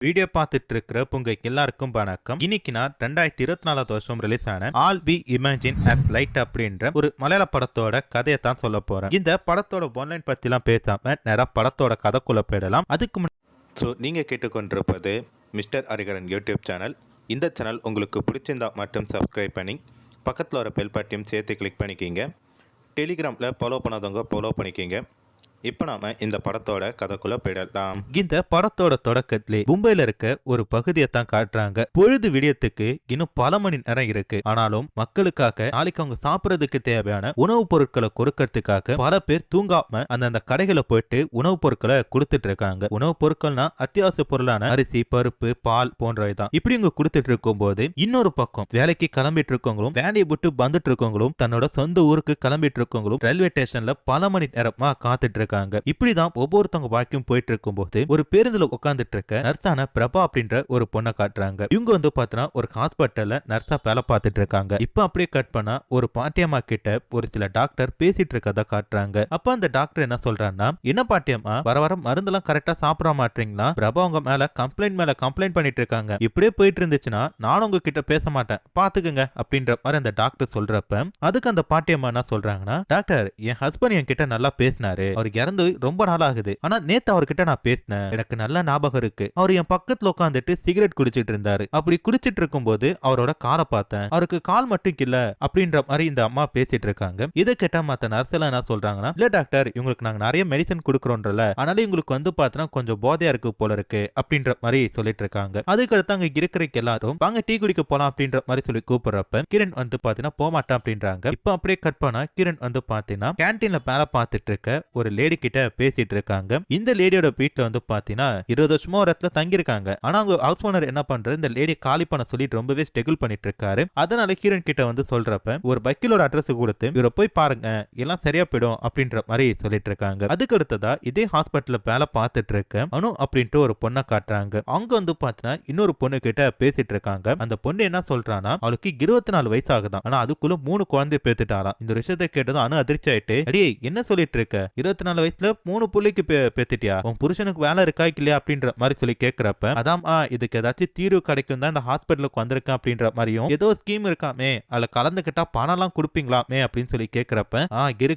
Video பார்த்துட்டு இருக்கிற உங்க எல்லாருக்கும் வணக்கம். இன்னைக்கு நான் 2024 வருஷம் ரிலீஸ் ஆன All We Imagine as Light அப்படின்ற ஒரு மலையாள படத்தோட கதையை தான் சொல்ல போறேன். இந்த படத்தோட ஒன்லைன் பத்திலாம் பேசாம நேரா படத்தோட கதைக்குள்ள போயிடலாம். அதுக்கு நீங்க கேட்டுக்கொண்டிருப்பது மிஸ்டர் ஹரிகரன் யூடியூப் சேனல். இந்த சேனல் உங்களுக்கு பிடிச்சிருந்தா மட்டும் சப்ஸ்கிரைப் பண்ணி பக்கத்தில் ஒரு பெல் பட்டியும் சேர்த்து கிளிக் பண்ணிக்கிங்க. டெலிகிராமில் ஃபாலோ பண்ணாதவங்க ஃபாலோ பண்ணிக்கிங்க. இப்ப நாம இந்த படத்தோட கதைக்குள்ள போயிடலாம். இந்த படத்தோட தொடக்கத்திலே மும்பைல இருக்க ஒரு பகுதியை தான் காட்டுறாங்க. பொழுது விடியத்துக்கு இன்னும் பல மணி நேரம் இருக்கு. ஆனாலும் மக்களுக்காக நாளைக்கு அவங்க சாப்பிடறதுக்கு தேவையான உணவுப் பொருட்களை கொடுக்கறதுக்காக பல பேர் தூங்காம அந்த கடைகளை போயிட்டு உணவுப் பொருட்களை கொடுத்துட்டு இருக்காங்க. உணவுப் பொருட்கள்னா அத்தியாவசிய பொருளான அரிசி, பருப்பு, பால் போன்றவைதான். இப்படி இவங்க கொடுத்துட்டு இருக்கும் போது இன்னொரு பக்கம் வேலைக்கு கிளம்பிட்டு இருக்கவங்களும் வேலையை விட்டு வந்துட்டு இருக்கவங்களும் தன்னோட சொந்த ஊருக்கு கிளம்பிட்டு இருக்கவங்களும் ரயில்வே ஸ்டேஷன்ல பல மணி நேரமா காத்துட்டு இருக்காங்க. இப்படிதான் ஒவ்வொருத்தவங்க வாழ்க்கையும் போயிட்டு இருக்கும் போது ஒரு பேருந்துல உட்கார்ந்துட்டு இருக்க நர்ஸான பிரபா அப்படின்ற ஒரு பொண்ணை காட்டுறாங்க. இவங்க வந்து பாத்தீங்கன்னா ஒரு ஹாஸ்பிட்டல்ல நர்ஸா வேலை பார்த்துட்டு இருக்காங்க. இப்ப அப்படியே கட் பண்ணா ஒரு பாட்டியம்மா கிட்ட ஒரு சில டாக்டர் பேசிட்டு இருக்கதா காட்டுறாங்க. அப்ப அந்த டாக்டர் என்ன சொல்றாங்கன்னா, என்ன பாட்டியம்மா வர வர மருந்தெல்லாம் கரெக்டா சாப்பிட மாட்டீங்களா? பிரபா உங்க மேல கம்ப்ளைண்ட் பண்ணிட்டு இருக்காங்க. இப்படியே போயிட்டு இருந்துச்சுன்னா நானும் உங்ககிட்ட பேச மாட்டேன், பாத்துக்குங்க அப்படின்ற மாதிரி அந்த டாக்டர் சொல்றப்ப அதுக்கு அந்த பாட்டியம்மா என்ன சொல்றாங்கன்னா, டாக்டர் என் ஹஸ்பண்ட் என்கிட்ட நல்லா பேசினாரு. அவர் இறந்து ரொம்ப நாள் ஆகுது. ஆனா நேத்து அவர்கிட்ட நான் பேசினேன், எனக்கு நல்ல ஞாபகம் இருக்கு. அவர் என் பக்கத்துல உட்காந்துட்டு சிகரெட் குடிச்சிட்டு இருந்தாரு. அப்படி குடிச்சிட்டு இருக்கும் போது அவரோட காலை பார்த்தேன். அவருக்கு கால் மட்டும் இல்ல அப்படின்ற மாதிரி இந்த அம்மா பேசிட்டு இருக்காங்க. இதை கேட்டா மத்த நர்ஸ் எல்லாம் என்ன சொல்றாங்கன்னா, இல்ல டாக்டர் இவங்களுக்கு நாங்க நிறைய மெடிசன் கொடுக்கறோம்ல, அதனால இவங்களுக்கு வந்து பாத்தீங்கன்னா கொஞ்சம் போதையா இருக்கு போல இருக்கு அப்படின்ற மாதிரி சொல்லிட்டு இருக்காங்க. அதுக்கு அடுத்து அங்க இருக்கிற எல்லாரும் வாங்க டீ குடிக்க போலாம் அப்படின்ற மாதிரி சொல்லி கூப்பிடுறப்ப கிரண் வந்து பாத்தீங்கன்னா போக மாட்டான் அப்படின்றாங்க. இப்ப அப்படியே கட் பண்ணா கிரண் வந்து பாத்தீங்கன்னா கேன்டீன்ல வேலை பார்த்துட்டு இருக்க ஒரு லேடி கிட்ட பேசிட்டு இருக்காங்க. இந்த லேடியோட வீட்டுல வந்து பாத்தீங்கன்னா 20 வருஷமா ஒரு இடத்துல தங்கி இருக்காங்க. ஆனா அவங்க ஹவுஸ் ஓனர் என்ன பண்றாரு, இந்த லேடி காலி பண்ண சொல்லிட்டு ரொம்பவே ஸ்ட்ரகிள் பண்ணிட்டு இருக்காரு. அதனால கிரண் கிட்ட வந்து சொல்றப்ப ஒரு வக்கீலோட அட்ரஸ் கொடுத்து இவரை போய் பாருங்க எல்லாம் சரியா போயிடும் அப்படின்ற மாதிரி சொல்லிட்டு இருக்காங்க. அதுக்கு அடுத்ததா இதே ஹாஸ்பிட்டல்ல வேலை பார்த்துட்டு இருக்க அனு அப்படின்ட்டு ஒரு பொண்ணை காட்டுறாங்க. அவங்க வந்து பாத்தீங்கன்னா இன்னொரு பொண்ணு கிட்ட பேசிட்டு இருக்காங்க. அந்த பொண்ணு என்ன சொல்றானா, அவளுக்கு 24 வயசு ஆகுதான். ஆனா அதுக்குள்ள 3 குழந்தை பேத்துட்டாலாம். இந்த விஷயத்தை கேட்டதும் அனு அதிர்ச்சி ஆயிட்டு, அடியே என்ன சொல்லிட்டு இருக்க, 24 வயசுல 3 புள்ளைக்கு பேத்திட்டியா, உன் புருஷனுக்கு வேலை இருக்கா இல்லையா அப்படின்ற மாதிரி சொல்லி கேட்கிறப்ப, அதான் இதுக்கு ஏதாச்சும் தீர்வு கிடைக்கும் தான் இந்த ஹாஸ்பிட்டலுக்கு வந்திருக்கேன் அப்படின்ற மாதிரியும் ஏதோ ஸ்கீம் இருக்காமே அதுல கலந்துகிட்டா பணம் எல்லாம் கொடுப்பீங்களாமே அப்படின்னு சொல்லி கேட்கிறப்ப,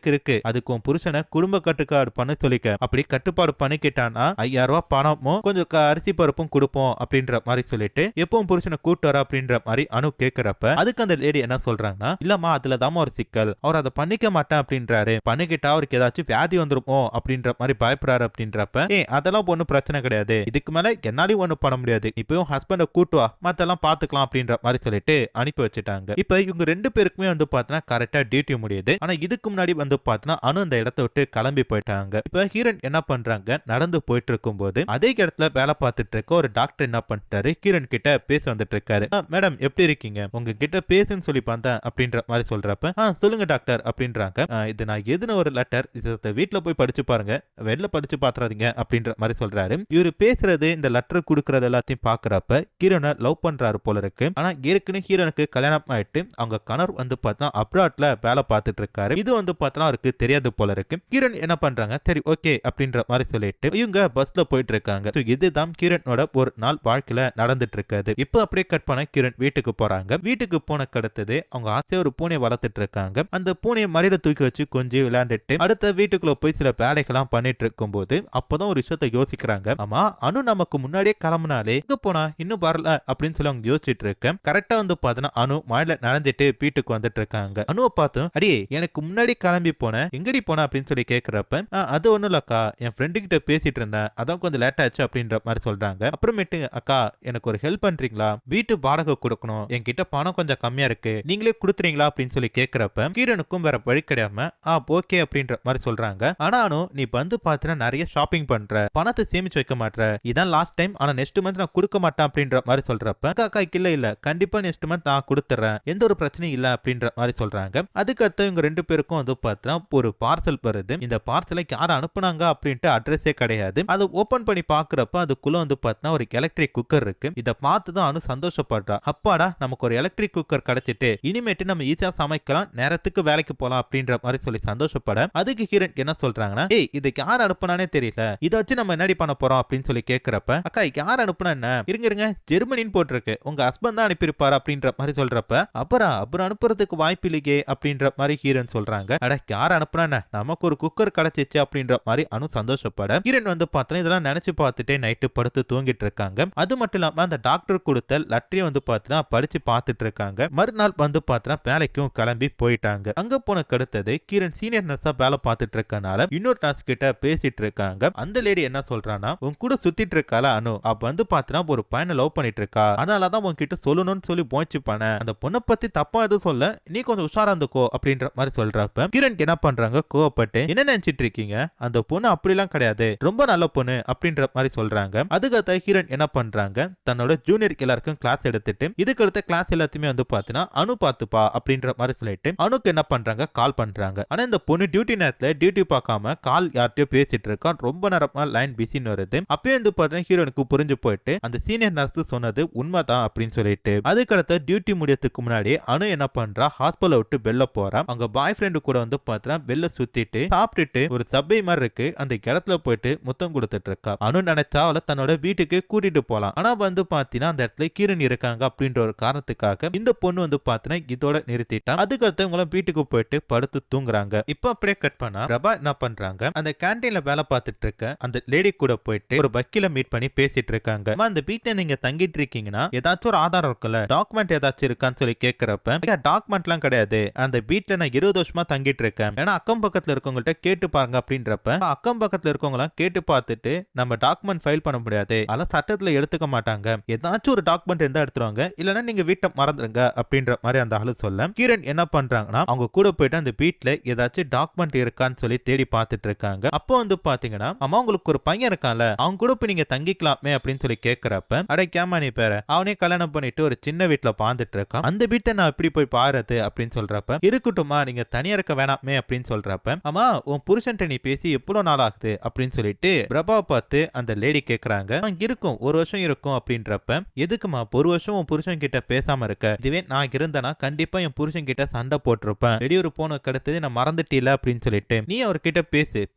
இருக்கு அதுக்கு உன் புருஷனை குடும்ப கட்டுப்பாடு பண்ண சொல்லிக்க, அப்படி கட்டுப்பாடு பண்ணிக்கிட்டானா 5000 ரூபாய் பணமும் கொஞ்சம் அரிசி பருப்பும் கொடுப்போம் அப்படின்ற மாதிரி சொல்லிட்டு எப்பவும் புருஷனை கூட்டு வர அப்படின்ற மாதிரி அனு கேட்கிறப்ப அதுக்கு அந்த லேடி என்ன சொல்றாங்கன்னா, இல்லம்மா அதுலதான் ஒரு சிக்கல், அவர் அதை பண்ணிக்க மாட்டேன் அப்படின்றாரு, பண்ணிக்கிட்டா அவருக்கு ஏதாச்சும் வியாதி வந்துருமோ அப்படின்ற மாதிரி பயப்படுறாரு அப்படின்றப்ப, அதெல்லாம் ஒன்னும் பிரச்சனை கிடையாது, இதுக்கு மேல என்னாலையும் ஒன்னும் பண்ண முடியாது, இப்பயும் ஹஸ்பண்ட கூட்டுவா மத்தெல்லாம் பாத்துக்கலாம் அப்படின்ற மாதிரி சொல்லிட்டு அனுப்பி வச்சுட்டாங்க. இப்ப இவங்க 2 பேருக்குமே வந்து பாத்தீங்கன்னா கரெக்டா டியூட்டி முடியுது. ஆனா இதுக்கு முன்னாடி வந்து பாத்தீங்கன்னா அனு அந்த இடத்தை விட்டு கிளம்பி போயிட்டாங்க. இப்ப ஹீரன் என்ன பண்றாங்க, நடந்து போயிட்டு இருக்கும் போது அதே இடத்துல வேலை பார்த்துட்டு இருக்க ஒரு டாக்டர் என்ன பண்ணிட்டாரு, கிரண் கிட்ட பேச வந்துட்டு இருக்காரு. மேடம் எப்படி இருக்கீங்க, உங்க கிட்ட பேசுன்னு சொல்லி பார்த்தேன் அப்படின்ற மாதிரி சொல்றப்ப, சொல்லுங்க டாக்டர் அப்படின்றாங்க. இது நான் எதுன ஒரு லெட்டர், இதை வீட்டுல போய் படிச்சு பாருங்க, வெளில படிச்சு பாத்துறாதீங்க அப்படின்ற மாதிரி சொல்றாரு. இவரு பேசுறது இந்த லெட்டர் கொடுக்கறது எல்லாத்தையும் பாக்குறப்ப ஹீரோனை லவ் பண்றாரு போல இருக்கு. ஆனா ஏற்கனவே ஹீரோனுக்கு கல்யாணம் ஆயிட்டு அவங்க கணவர் வந்து பார்த்தா அப்ராட்ல வேலை பார்த்துட்டு இருக்காரு. இது வந்து பார்த்தா அவருக்கு தெரியாது போல இருக்கு. ஹீரோன் என்ன பண்றாங்க, சரி ஓகே அப்படின்ற மாதிரி சொல்லிட்டு இவங்க பஸ்ல போயிட்டு இருக்காங்க. இதுதான் கிரண்னோட ஒரு நாள் வாழ்க்கையில நடந்துட்டு இருக்காது. இப்ப அப்படியே கட் பண்ண கிரண் வீட்டுக்கு போறாங்க. வீட்டுக்கு போன கடத்தது அவங்க ஆசையா ஒரு பூனை வளர்த்துட்டு இருக்காங்க. அந்த பூனையை மடியில தூக்கி வச்சு கொஞ்சம் விளையாண்டுட்டு அடுத்த வீட்டுக்குள்ள போய் சில வேலைகள்லாம் பண்ணிட்டு இருக்கும் போது அப்பதான் ஒரு விஷயத்த யோசிக்கிறாங்க. ஆமா அனு நமக்கு முன்னாடியே கிளம்புனாலே எங்க போனா இன்னும் வரல அப்படின்னு சொல்லி அவங்க யோசிச்சுட்டு இருக்க கரெக்டா வந்து பாத்தீங்கன்னா அனு மழையில நடந்துட்டு வீட்டுக்கு வந்துட்டு இருக்காங்க. அனுவை பார்த்தும், அடியே எனக்கு முன்னாடி கிளம்பி போனேன், எங்கடி போன அப்படின்னு சொல்லி கேட்கிறப்ப, அது ஒண்ணும் இல்லக்கா என் ஃப்ரெண்டு கிட்ட பேசிட்டு இருந்தேன், அதான் கொஞ்சம் லேட் ஆச்சு அப்படின்ற மாதிரி சொல்றாங்க. அப்புறமேட்டு அக்கா எனக்கு ஒரு ஹெல்ப் பண்றீங்களா, வீட்டு வாடகை கொடுக்கணும், என்கிட்ட பணம் கொஞ்சம் கம்மியா இருக்கு, நீங்களே கொடுத்துறீங்களா அப்படின்னு சொல்லி கேட்கிறப்ப கீரனுக்கும் வேற வழி கிடையாம ஓகே அப்படின்ற மாதிரி சொல்றாங்க. ஆனாலும் நீ வந்து பாத்தீங்கன்னா நிறைய ஷாப்பிங் பண்ற, பணத்தை சேமிச்சு வைக்க மாட்டேற, இதான் லாஸ்ட் டைம், ஆனா நெக்ஸ்ட் மந்த் நான் கொடுக்க மாட்டேன் அப்படின்ற மாதிரி சொல்றப்ப, அக்கா இல்ல கண்டிப்பா நெக்ஸ்ட் மந்த் நான் கொடுத்துறேன், எந்த ஒரு பிரச்சனையும் இல்ல அப்படின்ற மாதிரி சொல்றாங்க. அதுக்கு அடுத்து இவங்க 2 பேருக்கும் வந்து பார்த்தா ஒரு பார்சல் வருது. இந்த பார்சலை யார் அனுப்புனாங்க அப்படின்ட்டு அட்ரஸே கிடையாது. அதை ஓபன் பண்ணி பாக்குறப்ப அதுக்குள்ள வந்து பார்த்தா ஒரு எலக்ட்ரிக் குக்கர் இருக்கு. இதை பார்த்துதான் அனு சந்தோஷப்படுறா. அப்பாடா நமக்கு ஒரு எலக்ட்ரிக் குக்கர் கிடைச்சிட்டு இனிமேட்டு நம்ம ஈஸியா சமைக்கலாம், நேரத்துக்கு வேலைக்கு போலாம் அப்படின்ற மாதிரி சொல்லி சந்தோஷப்பட அதுக்கு ஹீரன் என்ன சொல்றாங்க, பண்றாங்கன்னா, ஏய் இதுக்கு யார் அனுப்புனானே தெரியல, இதை வச்சு நம்ம என்னடி பண்ண போறோம் அப்படின்னு சொல்லி கேக்குறப்ப, அக்கா யார் அனுப்புனா என்ன, இருங்க இருங்க ஜெர்மனின்னு போட்டிருக்கு, உங்க ஹஸ்பண்ட் தான் அனுப்பியிருப்பாரு அப்படின்ற மாதிரி சொல்றப்ப, அப்புறம் அனுப்புறதுக்கு வாய்ப்பு இல்லையே அப்படின்ற மாதிரி ஹீரோன் சொல்றாங்க. அட யார் அனுப்புனா என்ன, நமக்கு ஒரு குக்கர் கிடைச்சிச்சு அப்படின்ற மாதிரி அனு சந்தோஷப்பட, ஹீரோன் வந்து பார்த்தா இதெல்லாம் நினைச்சு பார்த்துட்டே நைட்டு படுத்து தூங்கிட்டு இருக்காங்க. அது மட்டும் இல்லாம அந்த டாக்டர் கொடுத்த லெட்டரையும் வந்து பார்த்தா படிச்சு பார்த்துட்டு இருக்காங்க. மறுநாள் வந்து பார்த்தா வேலைக்கும் கிளம்பி போயிட்டாங்க. அங்க போன அடுத்தது கிரண் சீனியர் நர்ஸா வேலை பார்த்துட்டு இருக்கனால இன்னொரு நர்ஸ் கிட்ட பேசிட்டு இருக்காங்க. அந்த லேடி என்ன சொல்றானா, உன் கூட சுத்திட்டு இருக்கால அனு, அப்ப வந்து பார்த்தா ஒரு பையனை லவ் பண்ணிட்டு இருக்கா, அதனாலதான் உன்கிட்ட சொல்லணும்னு சொல்லி முயற்சி பண்ண, அந்த பொண்ணை பத்தி தப்பா எதுவும் சொல்ல, நீ கொஞ்சம் உஷாரா இருந்துக்கோ அப்படின்ற மாதிரி சொல்றப்ப கிரண் என்ன பண்றாங்க, கோவப்பட்டு என்ன நினைச்சிட்டு இருக்கீங்க, அந்த பொண்ணு அப்படிலாம் கிடையாது, ரொம்ப நல்ல பொண்ணு அப்படின்ற மாதிரி சொல்றாங்க. அதுக்கு ஹீரோன் என்ன பண்றாங்க, தன்னோட ஜூனியர் எல்லாருக்கும் கிளாஸ் எடுத்துட்டு இதுக்கு அடுத்த கிளாஸ் எல்லாத்தையுமே வந்து பாத்தீங்கன்னா அனு பாத்துப்பா அப்படின்ற மாதிரி சொல்லிட்டு அனுக்கு என்ன பண்றாங்க, கால் பண்றாங்க. ஆனா இந்த பொண்ணு டியூட்டி நேரத்துல டியூட்டி பார்க்காம கால் யார்கிட்டயோ பேசிட்டு இருக்கா. ரொம்ப நேரமா லைன் பிஸின்னு வருது. அப்பயே வந்து பாத்தீங்கன்னா ஹீரோனுக்கு புரிஞ்சு போயிட்டு அந்த சீனியர் நர்ஸ் சொன்னது உண்மைதான் அப்படின்னு சொல்லிட்டு அதுக்கடுத்த டியூட்டி முடியறதுக்கு முன்னாடி அனு என்ன பண்றா, ஹாஸ்பிட்டல் விட்டு வெளில போறா. அவங்க பாய் ஃப்ரெண்டு கூட வந்து பாத்தீங்கன்னா வெளில சுத்திட்டு சாப்பிட்டுட்டு ஒரு சபை மாதிரி இருக்கு அந்த இடத்துல போயிட்டு முத்தம் கொடுத்துட்டு இருக்கா. அனு நினைச்சா அவளை தன்னோட வீட்டுக்கு கூட்டிட்டு போலாம். ஆனா வந்து பாத்தீங்கன்னா அந்த இடத்துல கிரண் இருக்காங்க அப்படின்ற ஒரு காரணத்துக்காக இந்த பொண்ணு வந்து பாத்தீங்கன்னா இதோட நிறுத்திட்டா. அதுக்கடுத்து உங்களை வீட்டுக்கு போயிட்டு படுத்து தூங்குறாங்க. இப்ப அப்படியே கட் பண்ணா பிரபா என்ன பண்றாங்க, அந்த கேண்டீன்ல வேலை பார்த்துட்டு இருக்க அந்த லேடி கூட போயிட்டு ஒரு வக்கீல மீட் பண்ணி பேசிட்டு இருக்காங்க. அந்த வீட்டுல நீங்க தங்கிட்டு இருக்கீங்கன்னா ஏதாச்சும் ஒரு ஆதாரம் இருக்குல்ல, டாக்குமெண்ட் ஏதாச்சும் இருக்கான்னு சொல்லி கேட்கிறப்ப, டாக்குமெண்ட் எல்லாம் கிடையாது, அந்த வீட்டுல நான் 20 வருஷமா தங்கிட்டு இருக்கேன், ஏன்னா அக்கம் பக்கத்துல இருக்கவங்கள்ட்ட கேட்டு பாருங்க அப்படின்றப்ப, அக்கம் பக்கத்துல இருக்கவங்க கேட்டு பார்த்துட்டு நம்ம டாக்குமெண்ட் ஃபைல் பண்ண முடியாது, அதெல்லாம் சட்டத்துல எடுத்துக்க மாட்டாங்க, ஏதாச்சும் ஒரு டாக்குமெண்ட் இருந்தா எடுத்துருவாங்க, இல்லன்னா நீங்க வீட்டை மறந்துருங்க அப்படின்ற மாதிரி அந்த ஆளு சொல்ல, கிரண் என்ன பண்றாங்கன்னா அவங்க கூட போயிட்டு அந்த வீட்டுல ஏதாச்சும் டாக்குமெண்ட் இருக்கான்னு சொல்லி தேடி பார்த்துட்டு இருக்காங்க. அப்போ வந்து பாத்தீங்கன்னா அம்மா உங்களுக்கு ஒரு பையன் இருக்கான்ல, அவங்க கூட போய் நீங்க தங்கிக்கலாமே அப்படின்னு சொல்லி கேட்கிறப்ப, அடைக்காம நீ பேர அவனே கல்யாணம் பண்ணிட்டு ஒரு சின்ன வீட்டுல பாந்துட்டு இருக்கான், அந்த வீட்டை நான் எப்படி போய் பாருது அப்படின்னு சொல்றப்ப, இருக்கட்டுமா நீங்க தனியா இருக்க வேணாமே அப்படின்னு சொல்றப்ப, அம்மா உன் புருஷன்ட்ட நீ பேசி எவ்வளவு நாள் ஆகுது அப்படின்னு சொல்லிட்டு பிரபாவை பார்த்து அந்த லேடி கேக்குறாங்க. இருக்கும் 1 வருஷம் இருக்கும் அப்படின்றப்ப, எதுக்குமா 1 வருஷம் உன் புருஷன் கிட்ட பேசாம இருக்க, இதுவே நான் இருந்தேன்னா கண்டிப்பா என் புருஷன் கிட்ட சண்டை போட்டிருப்பேன், வெளியூர் போன கடத்தது நான் மறந்துட்டீல அப்படின்னு சொல்லிட்டு நீ அவர்கிட்ட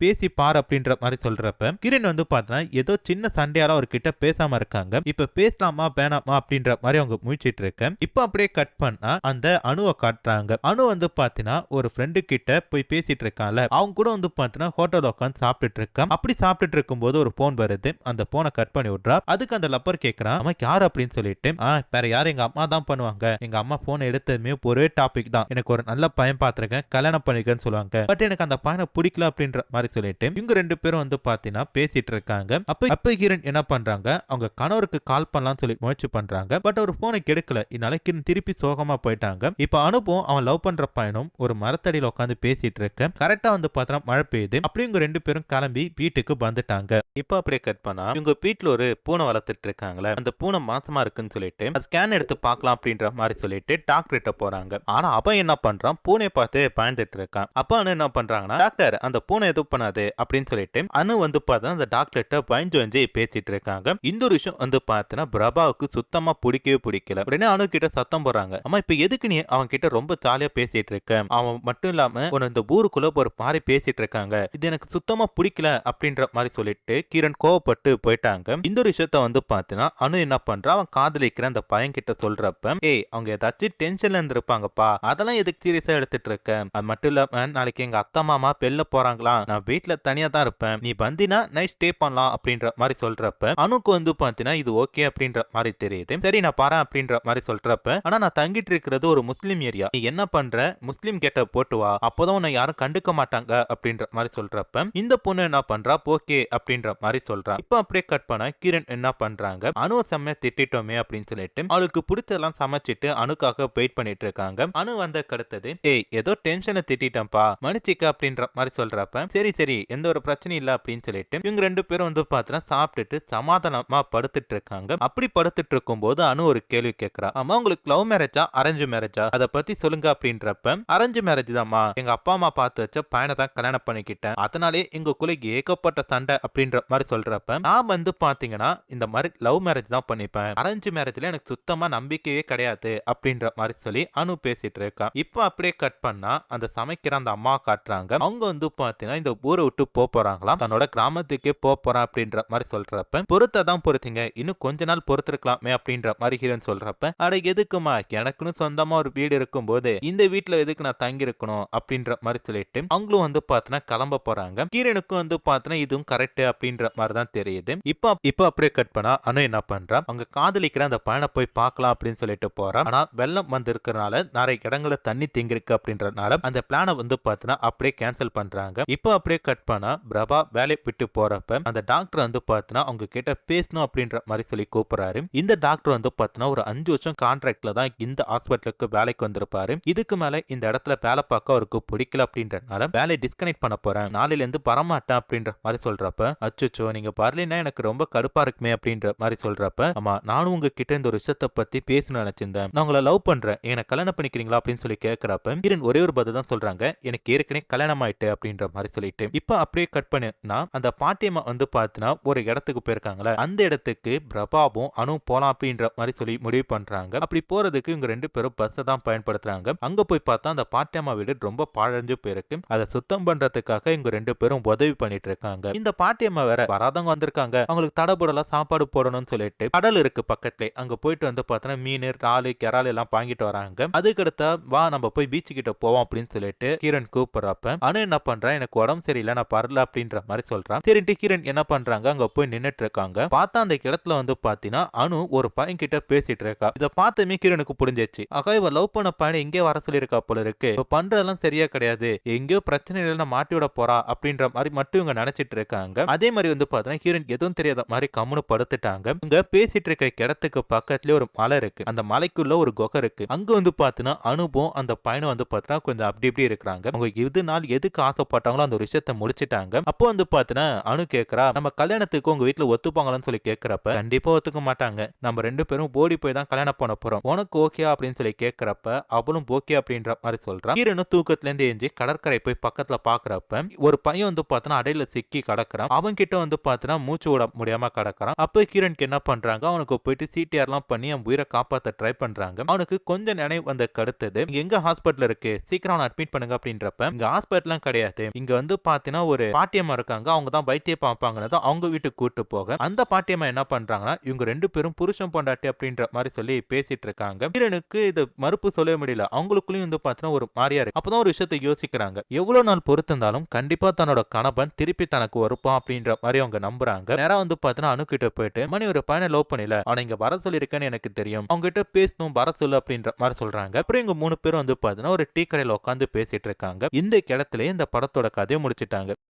பேசி பார் அப்படின்ற மாதிரி சொல்றப்ப, கிரண் வந்து பார்த்தா ஏதோ சின்ன சண்டையால அவர்கிட்ட பேசாம இருக்காங்க. இப்ப பேசலாமா வேணாமா அப்படின்ற மாதிரி அவங்க முயற்சிட்டு இருக்க. இப்ப அப்படியே கட் பண்ணா அந்த அணுவை காட்டுறாங்க. அணு வந்து பாத்தீங்கன்னா ஒரு ஃப்ரெண்டு கிட்ட போய் பேசிட்டு இருக்கான்ல, அவங்க கூட வந்து பாத்தீங்கன்னா ஹோட்டல் உட்காந்து சாப்பிட்டுட்டு இருக்கான். அப்படி சாப்பிட்டுட்டு இருக்கும் போது ஒரு போன் வருது. அந்த போனை கட் பண்ணி விட்றா. அதுக்கு அந்த லப்பர் கேட்கறான், அம்மா யார் அப்படின்னு சொல்லிட்டு, வேற யாரும் எங்க அம்மா தான் பண்ணுவாங்க, எங்க அம்மா போனை எடுத்ததுமே ஒரே டாபிக் தான், எனக்கு ஒரு நல்ல பையன் பாத்துருக்கேன், கல்யாணம் பண்ணிக்கன்னு சொல்லுவாங்க, பட் எனக்கு அந்த பையனை பிடிக்கல அப்படின்ற மாதிரி சொல்லிட்டு இவங்க 2 பேரும் வந்து பாத்தீங்கன்னா பேசிட்டு இருக்காங்க. அப்ப கிரண் என்ன பண்றாங்க, அவங்க கணவருக்கு கால் பண்ணலாம்னு சொல்லி முயற்சி பண்றாங்க. பட் அவர் போனை கெடுக்கல. இதனால கிரண் திருப்பி சோகமா போயிட்டாங்க. இப்ப அனுப்பும் அவன் லவ் பண்ற பையனும் ஒரு மரத்தடியில உட்காந்து பேசிட்டு இருக்க. கரெக்டா வந்து பார்த்தா மழை பெய்யுது. அப்படி இவங்க 2 பேரும் கிளம்பி வீட்டுக்கு வந்துட்டாங்க. இப்ப அப்படியே கட் பண்ணா இவங்க வீட்டுல ஒரு பூனை வளர்த்துட்டு இருக்காங்களே, அந்த பூனை மாசமா இருக்குன்னு சொல்லிட்டு ஸ்கேன் எடுத்து பார்க்கலாம் அப்படின்ற மாதிரி சொல்லிட்டு டாக்டர் கிட்ட போறாங்க. ஆனா அவன் என்ன பண்றான், பூனை பார்த்து பயந்துட்டு இருக்கான். அப்ப அனு என்ன பண்றாங்கன்னா, டாக்டர் அந்த பூனை எதுவும் பண்ணாது அப்படின்னு சொல்லிட்டு அனு வந்து பார்த்தா அந்த டாக்டர்கிட்ட பயந்து பேசிட்டு இருக்காங்க. இந்த ஒரு விஷயம் வந்து பார்த்தா பிரபாவுக்கு சுத்தமா பிடிக்கவே பிடிக்கல. உடனே அனு கிட்ட சத்தம் போறாங்க, அம்மா இப்ப எதுக்கு நீ அவன் கிட்ட ரொம்ப ஜாலியா பேசிட்டு இருக்க, அவன் மட்டும் இல்லாம இந்த ஊருக்குள்ள ஒரு பாரி பேசிட்டு இருக்காங்க, இது எனக்கு சுத்தமா பிடிக்கல அப்படின்ற மாதிரி சொல்லிட்டு கிரண் கோவப்பட்டு போயிட்டாங்க. இந்த ஒரு விஷயத்த வந்து பார்த்தீங்கன்னா அனு என்ன பண்றா, அவன் காதலிக்கிற அந்த பையன் கிட்ட சொல்றப்ப, ஏய் அவங்க ஏதாச்சும் டென்ஷன்ல இருந்திருப்பாங்கப்பா, அதெல்லாம் எதுக்கு சீரியஸா எடுத்துட்டு இருக்க, அது மட்டும் இல்லாம நாளைக்கு எங்க அத்தா மாமா வெளில போறாங்களா, நான் வீட்டுல தனியா தான் இருப்பேன், நீ வந்தினா நைட் ஸ்டே பண்ணலாம் அப்படின்ற மாதிரி சொல்றப்ப அனுக்கு வந்து பாத்தீங்கன்னா இது ஓகே அப்படின்ற மாதிரி தெரியுது. சரி நான் பாறேன் அப்படின்ற மாதிரி சொல்றப்ப, ஆனா நான் தங்கிட்டு இருக்கிறது ஒரு முஸ்லீம் ஏரியா, நீ என்ன பண்ற முஸ்லீம் கேட்ட போட்டு வா, அப்போதான் உன்னை யாரும் கண்டுக்க மாட்டாங்க அப்படின்ற மாதிரி சொல்றப்ப இந்த பொண்ணு என்ன பண்றா, ஓகே அப்படின்ற மாதிரி சொல்றா. இப்ப அப்படியே கட் பண்ண கிரண் என்ன பண்றாங்க, அணு செம்ம திட்டோமே அப்படின்னு சொல்லிட்டு அவளுக்கு பிடிச்சதெல்லாம் சமைச்சிட்டு அணுக்காக வெயிட் பண்ணிட்டு இருக்காங்க. அணு வந்த அடுத்தது, ஏய் ஏதோ டென்ஷனை திட்டேன்ப்பா மன்னிச்சிக்க அப்படின்ற மாதிரி சொல்றப்ப, சரி எந்த ஒரு பிரச்சனையும் இல்ல அப்படின்னு சொல்லிட்டு இவங்க 2 பேரும் வந்து பார்த்தா சாப்பிட்டுட்டு சமாதானமா படுத்துட்டு இருக்காங்க. அப்படி படுத்துட்டு இருக்கும் போது அணு ஒரு கேள்வி கேட்கிறா, அம்மா உங்களுக்கு லவ் மேரேஜா அரேஞ்ச் மேரேஜா, அதை பத்தி சொல்லுங்க அப்படின்றப்ப, அரேஞ்ச் மேரேஜ் தான்மா, எங்க அப்பா அம்மா பார்த்து வச்ச பையனை தான் கல்யாணம் பண்ணிக்கிட்டேன், அதனாலே எங்களுக்குள்ள ஏகப்பட்ட சண்டை அப்படின்ற மாதிரி சொல்றப்ப, நான் வந்து பாத்தீங்கன்னா இந்த மாதிரி லவ் மேரேஜ் தான் பண்ணிப்பேன், அரேஞ்ச் மேரேஜ்ல எனக்கு சுத்தமா நம்பிக்கையே கிடையாது அப்படின்ற மாதிரி சொல்லி அனு பேசிட்டு இருக்கா. இப்ப அப்படியே கட் பண்ணா அந்த சமைக்கிற அந்த அம்மா காட்டுறாங்க. அவங்க வந்து பாத்தீங்கன்னா இந்த ஊரை விட்டு போறாங்களாம், தன்னோட கிராமத்துக்கே போறேன் அப்படின்ற மாதிரி சொல்றப்ப பொறுத்ததான் பொறுத்தீங்க, இன்னும் கொஞ்ச நாள் பொறுத்திருக்கலாமே அப்படின்ற மாதிரி ஹீரோயின் சொல்றப்ப, அட எதுக்குமா, எனக்குன்னு சொந்தமா ஒரு வீடு இருக்கும் போது இந்த வீட்டுல எதுக்கு நான் தங்கி இருக்கணும் அப்படின்ற மாதிரி சொல்லிட்டு அவங்களும் பாத்தீங்கன்னா கிளம்ப போறாங்க. ஹீரோனுக்கும் பாத்தீங்கன்னா இதுவும் கரெக்ட் அப்படின்ற மாதிரி தான் தெரியுது. இப்ப அப்படியே கட் பண்ணா அனு என்ன பண்றா, அவங்க காதலிக்கிற அந்த பையனை போய் பார்க்கலாம் அப்படின்னு சொல்லிட்டு போறா. ஆனா வெள்ளம் வந்து இருக்கிறனால நிறைய இடங்கள்ல தண்ணி தேங்கிருக்கு அப்படின்றனால அந்த பிளானை பாத்தீங்கன்னா அப்படியே கேன்சல் பண்றாங்க. இப்ப அப்படியே கட் பண்ணா பிரபா வேலை விட்டு போறப்ப அந்த டாக்டர் பாத்தீங்கன்னா அவங்க கிட்ட பேசணும் அப்படின்ற மாதிரி சொல்லி கூப்பிடுறாரு. இந்த டாக்டர் பாத்தீங்கன்னா ஒரு 5 வருஷம் கான்ட்ராக்ட்ல தான் இந்த ஹாஸ்பிட்டலுக்கு வேலைக்கு வந்திருப்பாரு. இதுக்கு மேல இந்த இடத்துல வேலை பார்க்க அவருக்கு பிடிக்கல அப்படின்றனால வேலையை டிஸ்கனெக்ட் பண்ண போறேன், நாளையில இருந்து வரமாட்டேன் அப்படின்ற மாதிரி சொல்றப்ப, அச்சோ நீங்க வரலைன்னா எனக்கு ரொம்ப கடுப்பா இருக்குமே அப்படின்ற மாதிரி சொல்றப்ப, ஆமா நானும் உங்ககிட்ட இந்த ஒரு விஷயத்தை பத்தி பேசணும்னு நினைச்சிருந்தேன், நான் உங்களை லவ் பண்றேன், எனக்கு கல்யாணம் பண்ணிக்கிறீங்களா அப்படின்னு சொல்லி கேட்கிறப்ப ஹீரோயின் ஒரே ஒரு பதில் தான் சொல்றாங்க, எனக்கு ஏற்கனவே கல்யாணம் ஆயிட்டு அப்படின்ற மாதிரி சொல்லிட்டு. இப்ப அப்படியே கட் பண்ணினா அந்த பாட்டியம்மா பாத்தீங்கன்னா ஒரு இடத்துக்கு போயிருக்காங்களே, அந்த இடத்துக்கு பிரபாவும் அனு போலாம் அப்படின்ற மாதிரி சொல்லி முடிவு பண்றாங்க. அப்படி போறதுக்கு இவங்க 2 பேரும் பஸ் தான் பயன்படுத்துறாங்க. அங்க போய் பார்த்தா அந்த பாட்டியம்மா வீடு ரொம்ப பாழஞ்சு போயிருக்கு. அதை சுத்தம் பண்றதுக்காக இவங்க 2 பேரும் உதவி பண்ணிட்டு இருக்காங்க. இந்த பாட்டியம்மா வேற வராதவங்க வந்திருக்காங்க, அவங்களுக்கு தடபுடலா சாப்பாடு போடணும்னு சொல்லிட்டு கடல் இருக்கு பக்கத்துல, அங்க போயிட்டு பார்த்தா மீன் இறாலு கெரால் எல்லாம் வாங்கிட்டு வராங்க. அதுக்கடுத்த வா நம்ம போய் பீச் கிட்ட போவோம் அப்படின்னு சொல்லிட்டு ஹீரோயின் கூப்பிடுறப்ப அனு என்ன பண்றா, எனக்கு உடம்பு சரியில்லை நான் பரல அப்படின்ற மாதிரி சொல்றான். சரின்ட்டு ஹீரோயின் என்ன பண்றாங்க, அங்க போய் நின்னுட்டு இருக்காங்க. பார்த்தா அந்த இடத்துல பாத்தீங்கன்னா அனு ஒரு பையன் கிட்ட பேசிட்டு இருக்கா. இதை பார்த்துமே ஹீரோனுக்கு புரிஞ்சிச்சு, ஆக இவ லவ் பண்ண பையனை இங்கே வர சொல்லியிருக்கா போல இருக்கு, பண்றதெல்லாம் சரியா கிடையாது, எங்கேயோ பிரச்சனையில மாட்டி விட போறா அப்படின்ற மாதிரி மட்டும் இவங்க நினைச்சிட்டு இருக்காங்க. அதே மாதிரி பாத்தீங்கன்னா ஹீரோயின் எதுவும் தெரியாத மாதிரி கம்முனு படுத்துட்டாங்க. இங்க பேசிட்டு இருக்க இடத்துக்கு பக்கத்துலயே ஒரு மலை இருக்கு, அந்த மலைக்குள்ள ஒரு குகை இருக்கு. அங்க பாத்தீங்கன்னா அனுபவம் அந்த பையனை பாத்தீங்கன்னா கொஞ்சம் அப்படி இப்படி இருக்கிறாங்க. அவங்க இது நாள் எதுக்கு ஆசைப்பட்டாங்களோ அந்த ஒரு விஷயத்த முடிச்சிட்டாங்க. அப்போ பாத்தீங்கன்னா அனு கேக்குறா, நம்ம கல்யாணத்துக்கு உங்க வீட்டுல ஒத்துப்பாங்களான்னு சொல்லி கேக்குறப்ப கண்டிப்பா ஒத்துக்க மாட்டாங்க, நம்ம 2 பேரும் ஓடி போய் தான் கல்யாணம் பண்ண போறோம், உனக்கு ஓகே அப்படின்னு சொல்லி கேக்குறப்ப அவளும் ஓகே அப்படின்ற மாதிரி சொல்றான். ஹீரோனும் தூக்கத்துல இருந்து எஞ்சி கடற்கரை போய் பக்கத்துல பாக்குறப்ப ஒரு பையன் பாத்தீங்கன்னா அடையில சிக்கி கிடக்குறான். அவன் கிட்ட பாத்தீங்கன்னா மூச்சு விட முடியாம கிடக்குறான். அப்ப ஹீரோனுக்கு என்ன பண்றாங்க, அவனுக்கு போயிட்டு சிடிஆர் எல்லாம் பண்ணி அவன் உயிரை காப்பாத்த ட்ரை பண்றாங்க. அவனுக்கு கொஞ்சம் நினைவு கடுத்தது, எங்க ஹாஸ்பிட்டல் இருக்கு சீக்கிரம் அட்மிட் பண்ணுங்க அப்படின்றப்ப இங்க ஹாஸ்பிட்டல் கிடையாது, இங்க பாத்தீங்கன்னா ஒரு பாட்டியம்மா இருக்காங்க, அவங்க தான் வைத்திய பார்ப்பாங்கன்னு அவங்க வீட்டுக்கு கூட்டு போக அந்த பாட்டியம்மா என்ன பண்றாங்கன்னா இவங்க 2 பேரும் புருஷன் பொண்டாட்டி அப்படின்ற மாதிரி சொல்லி பேசிட்டு இருக்காங்க. ஹீரோனுக்கு இது மறுப்பு சொல்ல முடியல, அவங்களுக்குள்ளயும் பாத்தீங்கன்னா ஒரு மாறியா இருக்கு. அப்பதான் ஒரு விஷயத்தை யோசிக்கிறாங்க, எவ்வளவு நாள் பொறுத்திருந்தாலும் கண்டிப்பா தன்னோட கணவன் திருப்பி தனக்கு வருப்பான் அப்படின்ற மாதிரி அவங்க நம்புறாங்க. நேரா பாத்தீங்கன்னா அனு கிட்ட போயிட்டு, மணி ஒரு பையனை லவ் பண்ணல, அவனை இங்க வர சொல்லிருக்கேன்னு எனக்கு தெரியும், அவங்க கிட்ட பேசணும் வர சொல்லு அப்படின்ற மாதிரி சொல்றாங்க. அப்புறம் இவங்க 3 பேரும் பாத்தீங்கன்னா ஒரு டீ கடையில உட்காந்து பேசிட்டு இருக்காங்க. இந்த இடத்துல இந்த படத்தோட கதையை முடிச்சிட்டாங்க.